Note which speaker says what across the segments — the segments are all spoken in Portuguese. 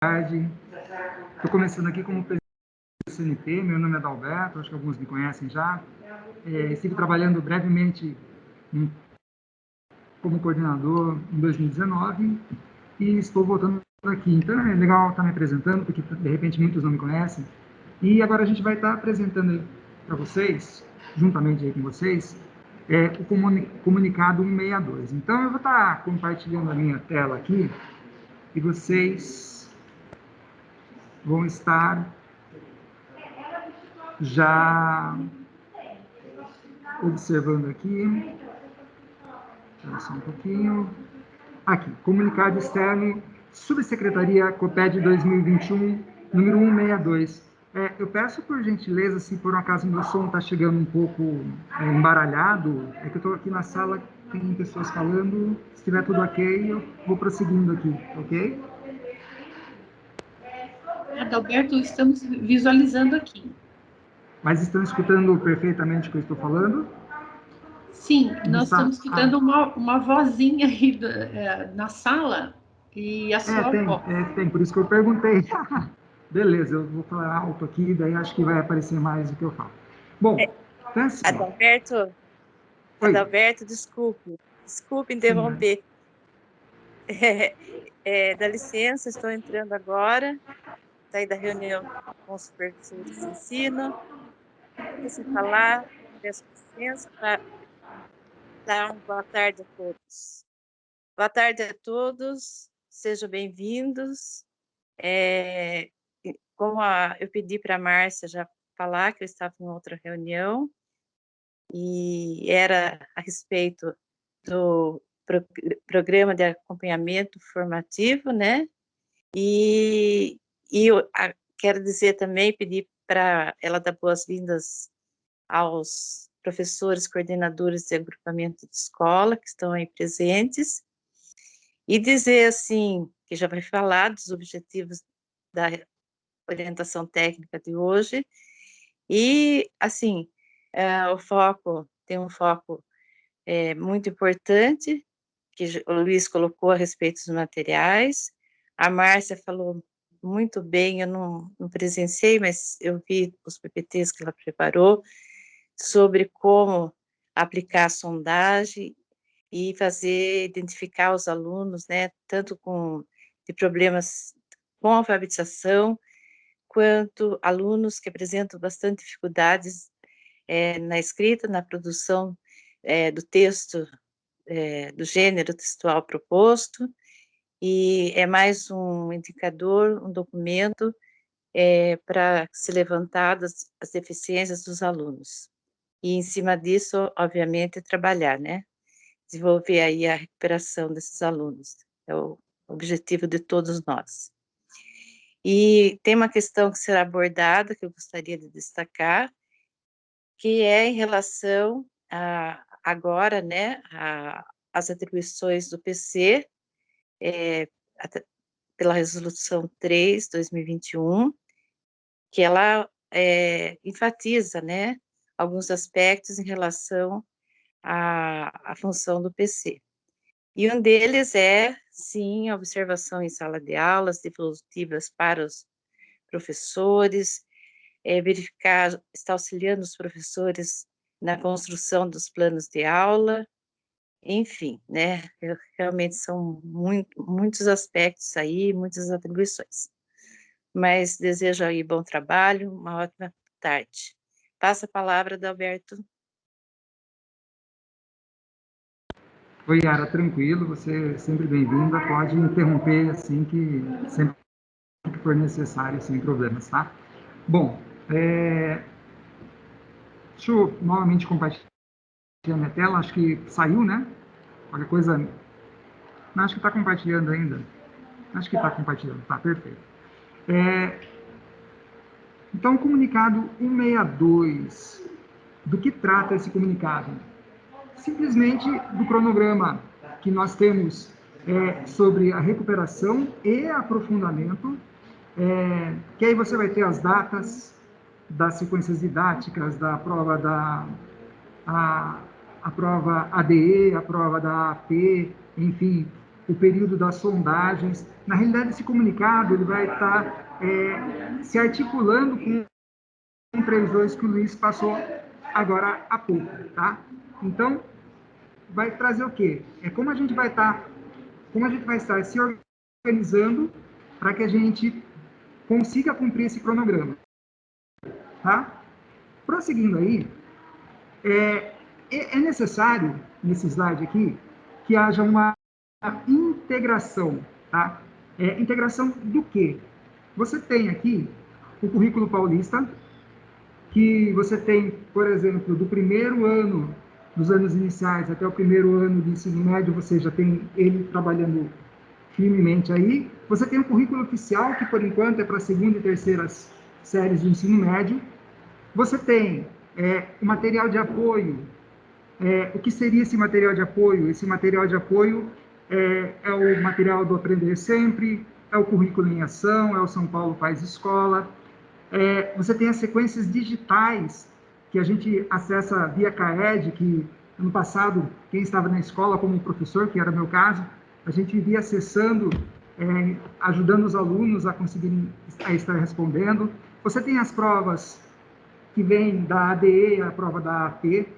Speaker 1: tarde. Estou começando aqui como presidente do CNP, meu nome é Adalberto, acho que alguns me conhecem já. Estive trabalhando brevemente como coordenador em 2019 e estou voltando aqui. Então é legal estar me apresentando, porque de repente muitos não me conhecem. E agora a gente vai estar apresentando para vocês, juntamente aí com vocês, o comunicado 162. Então eu vou estar compartilhando a minha tela aqui e vocês vão estar já observando aqui. Espera só um pouquinho. Aqui, comunicado externo, Subsecretaria COPED 2021, número 162. Eu peço por gentileza, se por um acaso meu som está chegando um pouco embaralhado, é que eu estou aqui na sala, tem pessoas falando, se estiver tudo ok, eu vou prosseguindo aqui, ok?
Speaker 2: Adalberto, estamos visualizando aqui.
Speaker 1: Mas estão escutando perfeitamente o que eu estou falando?
Speaker 2: Sim, nós estamos escutando uma vozinha aí na sala e a sua voz.
Speaker 1: Tem, por isso que eu perguntei. Beleza, eu vou falar alto aqui, daí acho que vai aparecer mais do que eu falo. Bom, então assim,
Speaker 3: Adalberto, desculpe
Speaker 1: Sim,
Speaker 3: interromper. Dá licença, estou entrando agora, saí da reunião com os supervisores de ensino. Sem falar, peço licença para dar uma boa tarde a todos. Boa tarde a todos, sejam bem-vindos. Como eu pedi para a Márcia já falar, que eu estava em outra reunião, e era a respeito do programa de acompanhamento formativo, né? E eu quero dizer também, pedir para ela dar boas-vindas aos professores coordenadores de agrupamento de escola que estão aí presentes, e dizer, assim, que já vai falar dos objetivos da orientação técnica de hoje, e, assim, tem um foco muito importante, que o Luiz colocou a respeito dos materiais, a Márcia falou muito bem, eu não presenciei, mas eu vi os PPTs que ela preparou, sobre como aplicar a sondagem e identificar os alunos, né, tanto de problemas com alfabetização, quanto alunos que apresentam bastante dificuldades na escrita, na produção do texto, do gênero textual proposto, e é mais um indicador, um documento para se levantar as deficiências dos alunos. E, em cima disso, obviamente, trabalhar, né? Desenvolver aí a recuperação desses alunos. É o objetivo de todos nós. E tem uma questão que será abordada, que eu gostaria de destacar, que é em relação agora, né, as atribuições do PC, pela resolução 3, 2021, que ela enfatiza, né, alguns aspectos em relação à função do PC. E um deles é, sim, a observação em sala de aulas, devolutivas para os professores, verificar, estar auxiliando os professores na construção dos planos de aula, enfim, né, realmente são muitos aspectos aí, muitas atribuições. Mas desejo aí bom trabalho, uma ótima tarde. Passa a palavra, Adalberto.
Speaker 1: Oi, Yara, tranquilo, você é sempre bem-vinda, pode interromper assim que sempre que for necessário, sem problemas, tá? Bom, deixa eu novamente compartilhar minha tela, acho que saiu, né? Qualquer coisa, não, acho que está compartilhando ainda, acho que está compartilhando, tá, perfeito. Então, comunicado 162, do que trata esse comunicado? Simplesmente do cronograma que nós temos sobre a recuperação e aprofundamento, que aí você vai ter as datas das sequências didáticas, da prova a prova ADE, a prova da AP, enfim, o período das sondagens. Na realidade, esse comunicado ele vai estar se articulando com previsões que o Luiz passou agora há pouco, tá? Então, vai trazer o quê? Como a gente vai estar se organizando para que a gente consiga cumprir esse cronograma, tá? Prosseguindo aí, é necessário, nesse slide aqui, que haja uma integração, tá? Integração do quê? Você tem aqui o currículo paulista, que você tem, por exemplo, do primeiro ano, dos anos iniciais até o primeiro ano de ensino médio, você já tem ele trabalhando firmemente aí. Você tem o currículo oficial, que por enquanto é para a segunda e terceira séries do ensino médio. Você tem o material de apoio. O que seria esse material de apoio? Esse material de apoio é o material do Aprender Sempre, é o currículo em ação, é o São Paulo Faz Escola. Você tem as sequências digitais que a gente acessa via CAED, que ano passado, quem estava na escola como professor, que era o meu caso, a gente vivia acessando, ajudando os alunos a conseguirem estar respondendo. Você tem as provas que vêm da ADE, a prova da AP.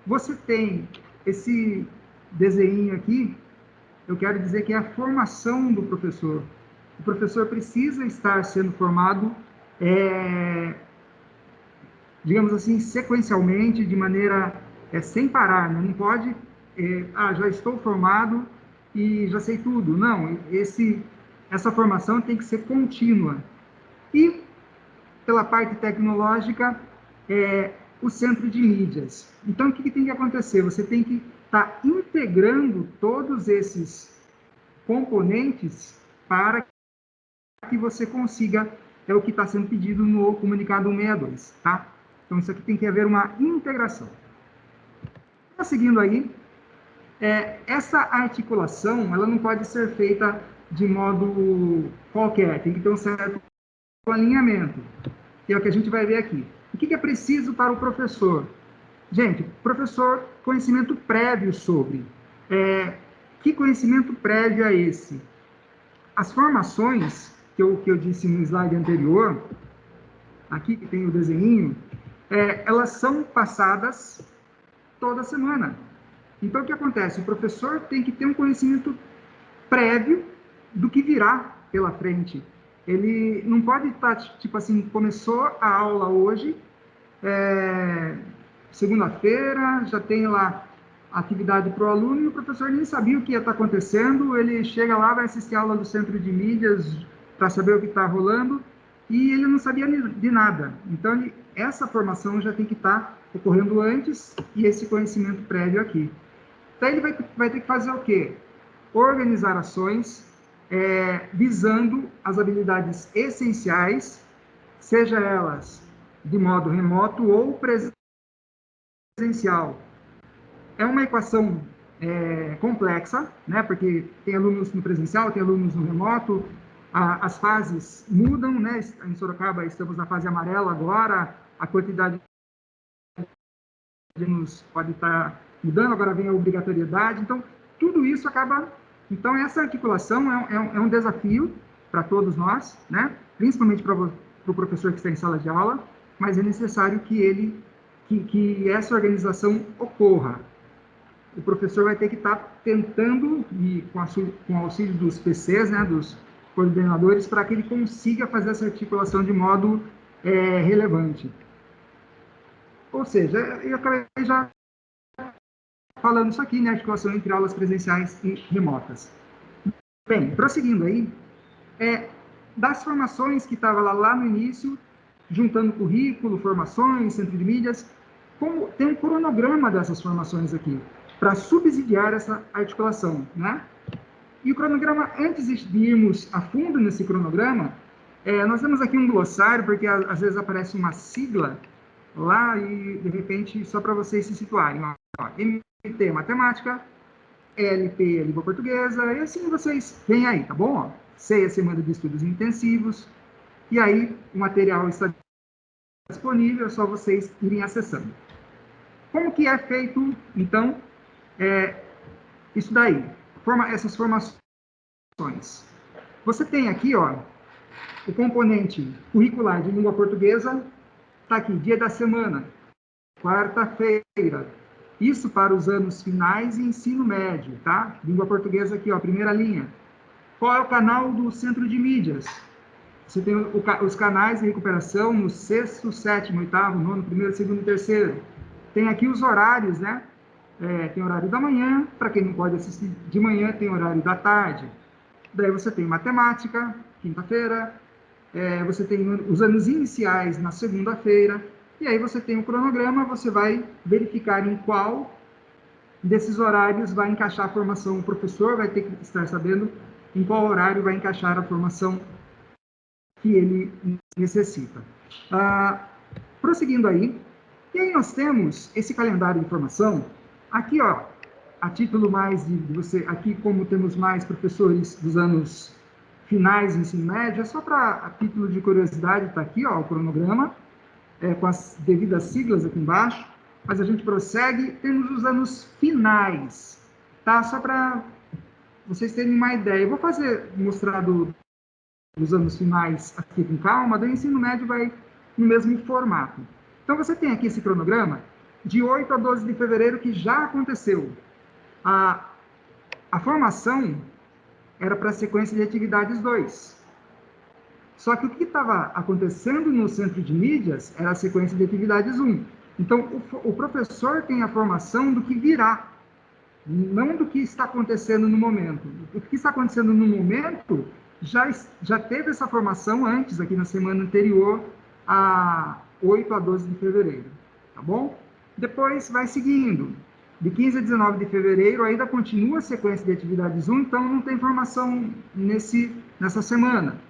Speaker 1: Você tem esse desenho aqui, eu quero dizer que é a formação do professor. O professor precisa estar sendo formado, digamos assim, sequencialmente, de maneira sem parar, né? Não pode, já estou formado e já sei tudo. Não, essa formação tem que ser contínua. E, pela parte tecnológica, o centro de mídias. Então, o que tem que acontecer? Você tem que estar integrando todos esses componentes para que você consiga, o que está sendo pedido no comunicado 162, tá? Então, isso aqui tem que haver uma integração. Seguindo aí, essa articulação, ela não pode ser feita de modo qualquer, tem que ter um certo alinhamento, que é o que a gente vai ver aqui. O que é preciso para o professor? Gente, professor, conhecimento prévio sobre. Que conhecimento prévio é esse? As formações, que eu disse no slide anterior, aqui que tem o desenho, elas são passadas toda semana. Então, o que acontece? O professor tem que ter um conhecimento prévio do que virá pela frente. Ele não pode estar, tipo assim, começou a aula hoje, segunda-feira, já tem lá a atividade para o aluno, e o professor nem sabia o que ia estar acontecendo, ele chega lá, vai assistir a aula do centro de mídias para saber o que está rolando, e ele não sabia de nada. Então, essa formação já tem que estar ocorrendo antes, e esse conhecimento prévio aqui. Então, ele vai ter que fazer o quê? Organizar ações visando as habilidades essenciais, seja elas de modo remoto ou presencial. É uma equação complexa, né? Porque tem alunos no presencial, tem alunos no remoto, as fases mudam, né? Em Sorocaba estamos na fase amarela agora, a quantidade de alunos pode estar mudando, agora vem a obrigatoriedade, então tudo isso acaba. Então essa articulação é um desafio para todos nós, né? Principalmente para o professor que está em sala de aula, mas é necessário que essa organização ocorra. O professor vai ter que estar tentando, e com o auxílio dos PCs, né, dos coordenadores, para que ele consiga fazer essa articulação de modo relevante. Ou seja, eu acabei já falando isso aqui, né, articulação entre aulas presenciais e remotas. Bem, prosseguindo aí, das formações que estava lá no início, juntando currículo, formações, centro de mídias, tem um cronograma dessas formações aqui, para subsidiar essa articulação, né? E o cronograma, antes de irmos a fundo nesse cronograma, nós temos aqui um glossário, porque às vezes aparece uma sigla lá e, de repente, só para vocês se situarem. Ó, MT, Matemática, LP, Língua Portuguesa, e assim vocês vêm aí, tá bom? Ó, C, Semana de Estudos Intensivos, e aí o material está disponível, é só vocês irem acessando. Como que é feito, então, isso daí? Essas formações Você tem aqui, ó, o componente curricular de língua portuguesa, está aqui, dia da semana, quarta-feira. Isso para os anos finais e ensino médio, tá? Língua portuguesa aqui, ó, primeira linha. Qual é o canal do Centro de Mídias? Você tem os canais de recuperação no 6º, 7º, 8º, 9º, 1º, 2º e 3º. Tem aqui os horários, né? Tem horário da manhã, para quem não pode assistir de manhã, tem horário da tarde. Daí você tem matemática, quinta-feira, você tem os anos iniciais na segunda-feira, e aí você tem o cronograma, você vai verificar em qual desses horários vai encaixar a formação. O professor vai ter que estar sabendo em qual horário vai encaixar a formação que ele necessita. Prosseguindo aí, e aí nós temos esse calendário de formação, aqui, ó, a título mais de você, aqui como temos mais professores dos anos finais do ensino médio, é só para título de curiosidade, está aqui, ó, o cronograma, com as devidas siglas aqui embaixo, mas a gente prossegue, temos os anos finais, tá? Só para vocês terem uma ideia. Eu vou mostrar dos anos finais aqui com calma, do ensino médio vai no mesmo formato. Então, você tem aqui esse cronograma de 8 a 12 de fevereiro, que já aconteceu. A formação era para a sequência de atividades 2. Só que o que estava acontecendo no centro de mídias era a sequência de atividades 1. Então, o professor tem a formação do que virá, não do que está acontecendo no momento. O que está acontecendo no momento já teve essa formação antes, aqui na semana anterior, a 8 a 12 de fevereiro, tá bom? Depois vai seguindo. De 15 a 19 de fevereiro ainda continua a sequência de atividades 1, então não tem formação nessa semana.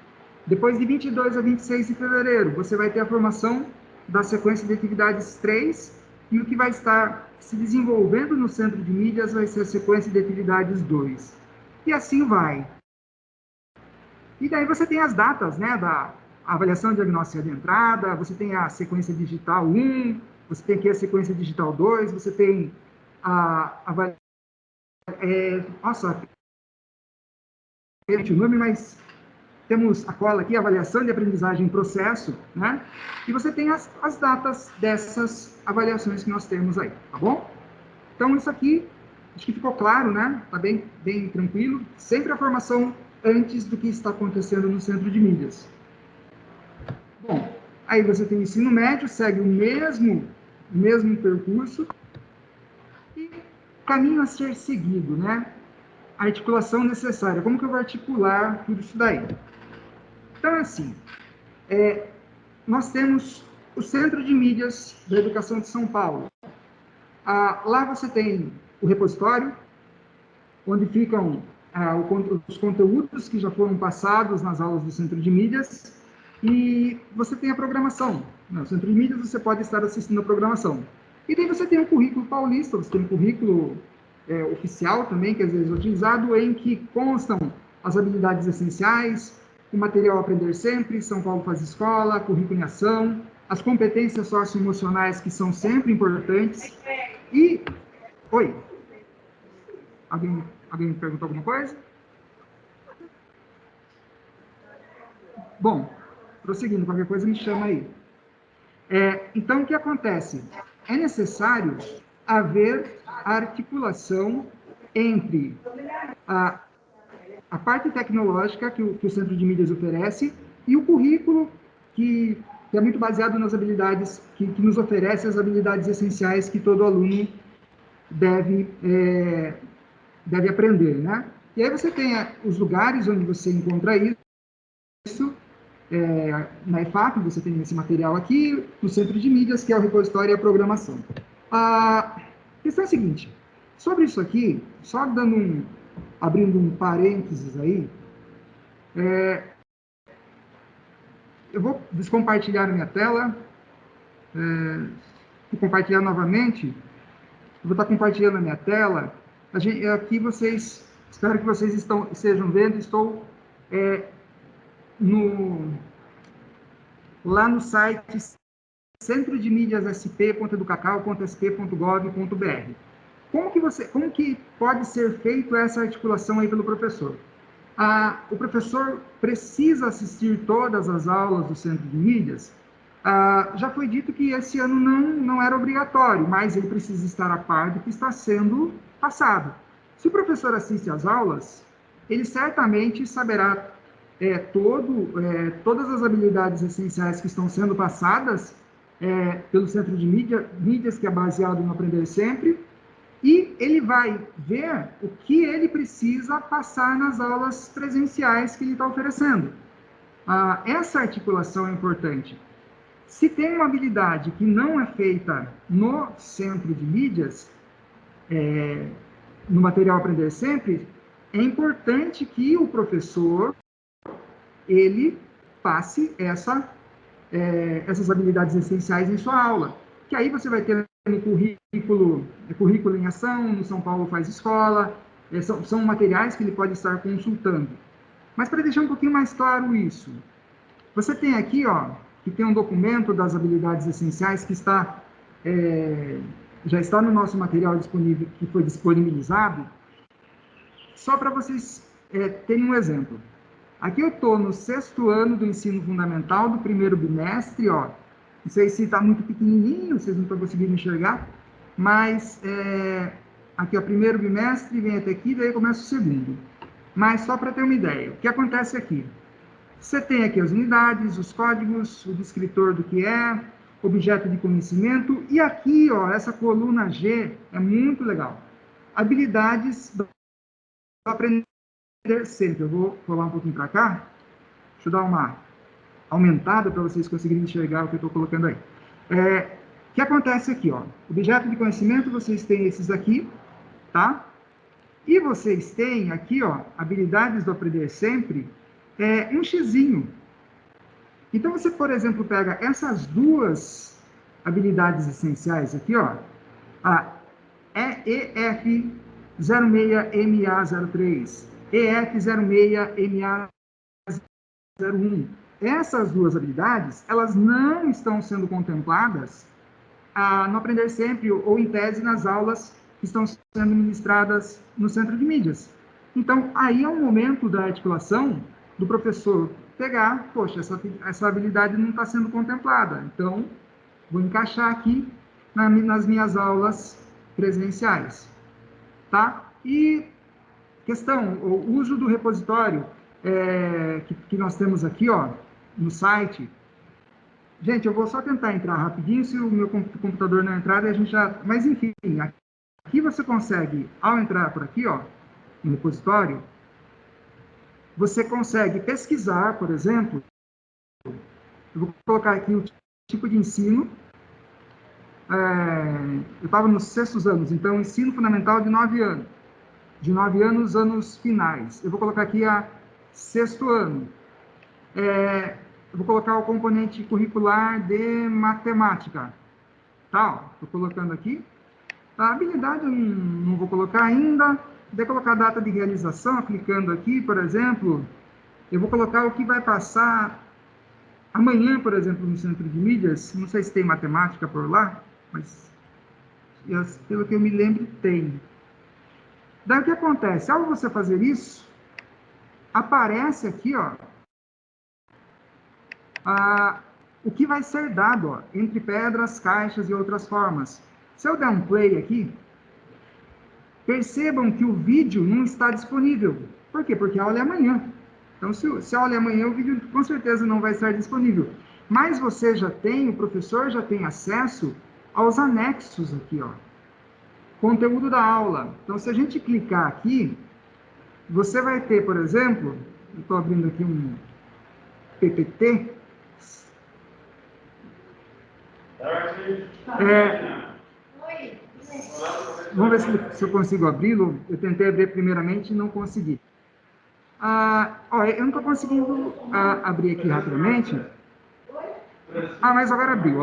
Speaker 1: Depois de 22 a 26 de fevereiro, você vai ter a formação da sequência de atividades 3, e o que vai estar se desenvolvendo no centro de mídias vai ser a sequência de atividades 2. E assim vai. E daí você tem as datas, né, da avaliação diagnóstica de entrada, você tem a sequência digital 1, você tem aqui a sequência digital 2, você tem nossa, o nome, mas temos a cola aqui, avaliação de aprendizagem em processo, né? E você tem as datas dessas avaliações que nós temos aí, tá bom? Então, isso aqui, acho que ficou claro, né? Tá bem tranquilo. Sempre a formação antes do que está acontecendo no centro de mídias. Bom, aí você tem o ensino médio, segue o mesmo percurso, e caminho a ser seguido, né? A articulação necessária. Como que eu vou articular tudo isso daí? Então, assim, nós temos o Centro de Mídias da Educação de São Paulo. Lá você tem o repositório, onde ficam os conteúdos que já foram passados nas aulas do Centro de Mídias, e você tem a programação. No Centro de Mídias você pode estar assistindo a programação. E daí você tem o currículo paulista, você tem o currículo oficial também, que às vezes é utilizado, em que constam as habilidades essenciais, o material Aprender Sempre, São Paulo Faz Escola, currículo em ação, as competências socioemocionais, que são sempre importantes. E... Oi? Alguém perguntou alguma coisa? Bom, prosseguindo, qualquer coisa me chama aí. Então, o que acontece? É necessário haver articulação entre a parte tecnológica que o Centro de Mídias oferece e o currículo que é muito baseado nas habilidades, que nos oferece as habilidades essenciais que todo aluno deve aprender, né? E aí você tem os lugares onde você encontra isso, na EFAP, você tem esse material aqui, no Centro de Mídias, que é o repositório e a programação. A questão é a seguinte, sobre isso aqui, só abrindo um parênteses aí, eu vou descompartilhar a minha tela, vou compartilhar novamente, eu vou estar compartilhando a minha tela, aqui vocês, espero que vocês estejam vendo, estou lá no site centrodemídiassp.educacau.sp.gov.br. Como que pode ser feito essa articulação aí pelo professor? O professor precisa assistir todas as aulas do Centro de Mídias? Já foi dito que esse ano não era obrigatório, mas ele precisa estar a par do que está sendo passado. Se o professor assiste às aulas, ele certamente saberá todas as habilidades essenciais que estão sendo passadas pelo Centro de Mídias, que é baseado no Aprender Sempre, e ele vai ver o que ele precisa passar nas aulas presenciais que ele está oferecendo. Essa articulação é importante. Se tem uma habilidade que não é feita no Centro de Mídias, no material Aprender Sempre, é importante que o professor ele passe essas habilidades essenciais em sua aula. Que aí você vai ter no currículo em ação, no São Paulo Faz Escola, são materiais que ele pode estar consultando. Mas para deixar um pouquinho mais claro isso, você tem aqui, que tem um documento das habilidades essenciais que já está no nosso material disponível, que foi disponibilizado, só para vocês terem um exemplo. Aqui eu estou no 6º ano do ensino fundamental, do 1º bimestre, não sei se está muito pequenininho, vocês não estão conseguindo enxergar, mas aqui, 1º bimestre, vem até aqui, daí começa o 2º. Mas só para ter uma ideia, o que acontece aqui? Você tem aqui as unidades, os códigos, o descritor do que é, objeto de conhecimento, e aqui, essa coluna G é muito legal. Habilidades do aprender sempre. Eu vou colar um pouquinho para cá. Deixa eu dar uma aumentada para vocês conseguirem enxergar o que eu estou colocando aí. O que acontece aqui, objeto de conhecimento, vocês têm esses aqui, tá? E vocês têm aqui, habilidades do aprender sempre, um xizinho. Então, você, por exemplo, pega essas duas habilidades essenciais aqui, a EF06MA03, EF06MA01. Essas duas habilidades, elas não estão sendo contempladas no Aprender Sempre ou, em tese, nas aulas que estão sendo ministradas no Centro de Mídias. Então, aí é um momento da articulação do professor pegar, poxa, essa habilidade não está sendo contemplada, então vou encaixar aqui nas minhas aulas presenciais, tá? E questão, o uso do repositório que nós temos aqui, no site. Gente, eu vou só tentar entrar rapidinho, se o meu computador não entrar, a gente já... Mas, enfim, aqui você consegue, ao entrar por aqui, no repositório, você consegue pesquisar, por exemplo, eu vou colocar aqui o tipo de ensino. Eu estava nos 6º anos, então, ensino fundamental de 9 anos. De 9 anos, anos finais. Eu vou colocar aqui a 6º ano. Eu vou colocar o componente curricular de matemática. Tá, estou colocando aqui. A habilidade eu não vou colocar ainda. De colocar a data de realização, clicando aqui, por exemplo, eu vou colocar o que vai passar amanhã, por exemplo, no Centro de Mídias. Não sei se tem matemática por lá, mas pelo que eu me lembro, tem. Daí o que acontece? Ao você fazer isso, aparece aqui, o que vai ser dado, entre pedras, caixas e outras formas. Se eu der um play aqui, percebam que o vídeo não está disponível. Por quê? Porque a aula é amanhã. Então, se a aula é amanhã, o vídeo com certeza não vai estar disponível. Mas você já tem, o professor já tem acesso aos anexos aqui, conteúdo da aula. Então, se a gente clicar aqui, você vai ter, por exemplo, eu estou abrindo aqui um PPT. Vamos ver se eu consigo abri-lo. Eu tentei abrir primeiramente e não consegui. Eu não estou conseguindo abrir aqui rapidamente. Mas agora abriu,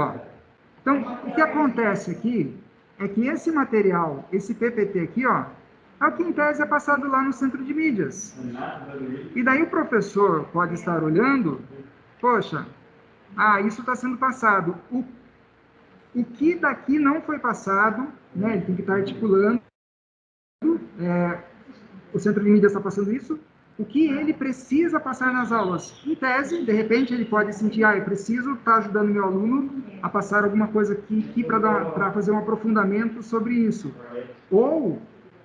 Speaker 1: Então, o que acontece aqui é que esse material, esse PPT aqui, é o que em tese é passado lá no Centro de Mídias. E daí o professor pode estar olhando, poxa, isso está sendo passado. O que daqui não foi passado, né? Ele tem que estar articulando. O Centro de Mídias está passando isso. o que ele precisa passar nas aulas. Em tese, de repente, ele pode sentir, eu preciso estar ajudando meu aluno a passar alguma coisa aqui para fazer um aprofundamento sobre isso. Ou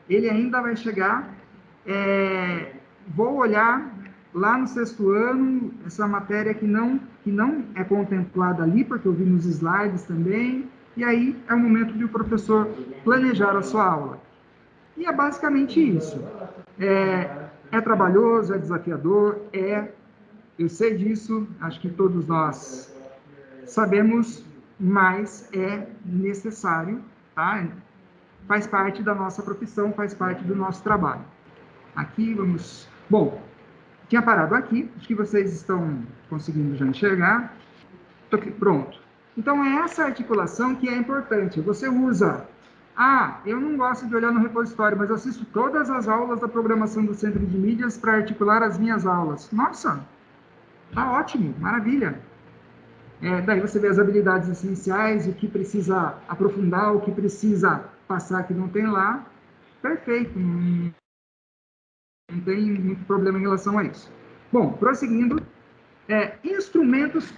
Speaker 1: ele ainda vai chegar, vou olhar lá no 6º ano, essa matéria que não é contemplada ali, porque eu vi nos slides também, e aí é o momento de o professor planejar a sua aula. E é basicamente isso. É trabalhoso, é desafiador, eu sei disso, acho que todos nós sabemos, mas é necessário, tá? Faz parte da nossa profissão, faz parte do nosso trabalho. Aqui, vamos... Bom, tinha parado aqui, acho que vocês estão conseguindo já enxergar. Pronto. Então, é essa articulação que é importante. Você usa... eu não gosto de olhar no repositório, mas eu assisto todas as aulas da programação do Centro de Mídias para articular as minhas aulas. Nossa, tá ótimo, maravilha. Daí você vê as habilidades essenciais, o que precisa aprofundar, o que precisa passar que não tem lá. Perfeito, não tem muito problema em relação a isso. Bom, prosseguindo, instrumentos,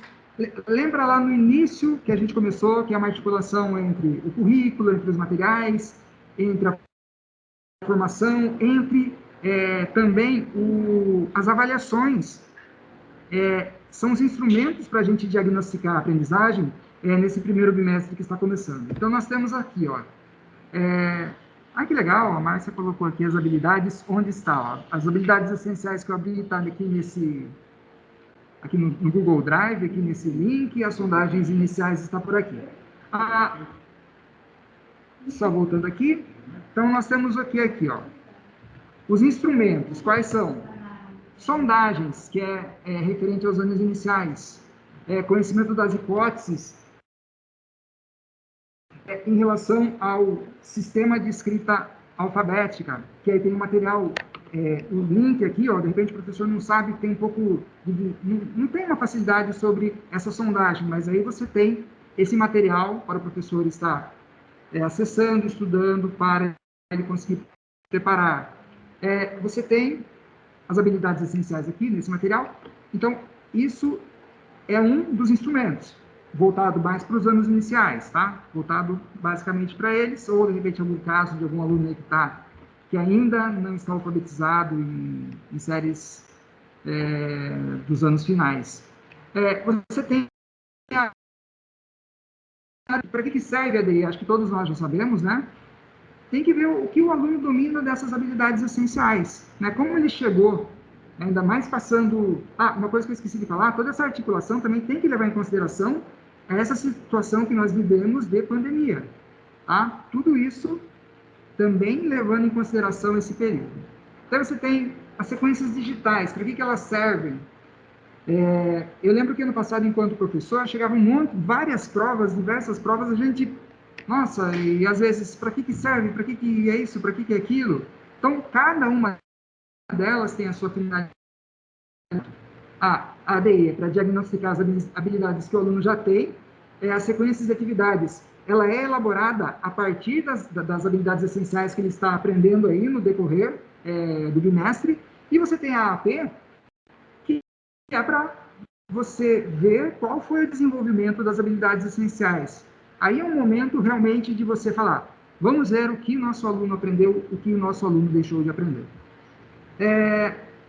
Speaker 1: lembra lá no início que a gente começou, que é uma articulação entre o currículo, entre os materiais, entre a formação, entre também as avaliações, são os instrumentos para a gente diagnosticar a aprendizagem nesse primeiro bimestre que está começando. Então, nós temos aqui, ó, que legal, a Márcia colocou aqui as habilidades, onde está? Ó, as habilidades essenciais que eu abri, tá aqui no Google Drive, aqui nesse link, as sondagens iniciais está por aqui. Só voltando aqui, então nós temos aqui, ó, os instrumentos, quais são? Sondagens, que é referente aos anos iniciais, conhecimento das hipóteses, em relação ao sistema de escrita alfabética, que aí tem um material, o link aqui, ó, de repente o professor não sabe, tem um pouco, não tem uma facilidade sobre essa sondagem, mas aí você tem esse material para o professor estar acessando, estudando, para ele conseguir preparar. Você tem as habilidades essenciais aqui nesse material, então isso é um dos instrumentos, voltado mais para os anos iniciais, tá? Voltado basicamente para eles, ou de repente algum caso de algum aluno aí que ainda não está alfabetizado em séries dos anos finais. Você tem para que serve a ADI? Acho que todos nós já sabemos, né? Tem que ver o que o aluno domina dessas habilidades essenciais, né? Como ele chegou, ainda mais passando... uma coisa que eu esqueci de falar, toda essa articulação também tem que levar em consideração essa situação que nós vivemos de pandemia, tá? Tudo isso também levando em consideração esse período. Então, você tem as sequências digitais, para que elas servem? Eu lembro que ano passado, enquanto professor, chegavam várias provas, diversas provas, a gente... Nossa, e às vezes, para que serve? Para que é isso? Para que é aquilo? Então, cada uma delas tem a sua finalidade. A ADE é para diagnosticar as habilidades que o aluno já tem. As sequências de atividades, ela é elaborada a partir das habilidades essenciais que ele está aprendendo aí no decorrer do bimestre. E você tem a AP, que é para você ver qual foi o desenvolvimento das habilidades essenciais. Aí é um momento realmente de você falar, vamos ver o que o nosso aluno aprendeu, o que o nosso aluno deixou de aprender.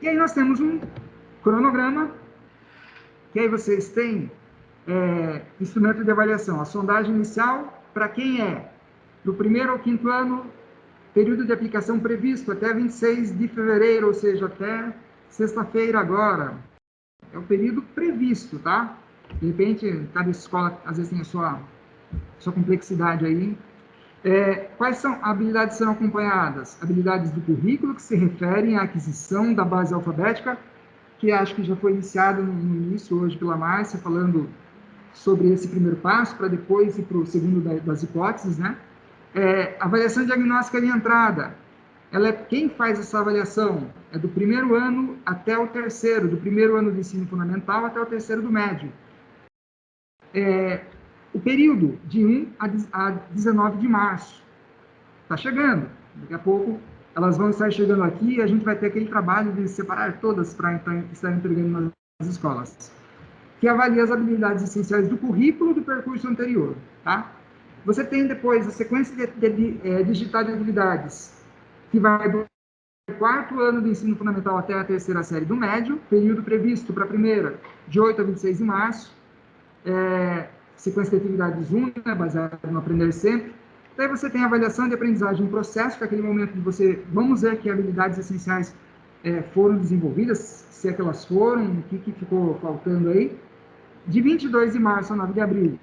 Speaker 1: E aí nós temos um cronograma, que aí vocês têm instrumento de avaliação, a sondagem inicial, para quem do 1º ao 5º ano, período de aplicação previsto até 26 de fevereiro, ou seja, até sexta-feira agora. É o período previsto, tá? De repente, cada escola, às vezes, tem a sua complexidade aí. Quais habilidades serão acompanhadas? Habilidades do currículo, que se referem à aquisição da base alfabética, que acho que já foi iniciado no início, hoje, pela Márcia, falando sobre esse primeiro passo, para depois ir para o segundo das hipóteses, né? Avaliação diagnóstica de entrada. Quem faz essa avaliação? É do 1º ano até o 3º, do 1º ano do ensino fundamental até o 3º do médio. O período de 1 a 19 de março. Está chegando. Daqui a pouco elas vão estar chegando aqui e a gente vai ter aquele trabalho de separar todas para então, estar entregando nas escolas, que avalia as habilidades essenciais do currículo do percurso anterior, tá? Você tem depois a sequência digital de atividades, que vai do 4º ano do ensino fundamental até a 3ª série do médio, período previsto para a primeira, de 8 a 26 de março, sequência de atividades 1, né, baseada no aprender sempre. Daí você tem a avaliação de aprendizagem em processo, que é aquele momento de você, vamos ver que habilidades essenciais foram desenvolvidas, se é que elas foram, o que ficou faltando aí. De 22 de março a 9 de abril,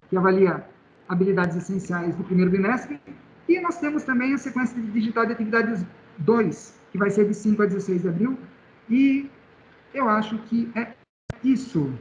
Speaker 1: que avalia habilidades essenciais do primeiro bimestre. E nós temos também a sequência digital de atividades 2, que vai ser de 5 a 16 de abril. E eu acho que é isso.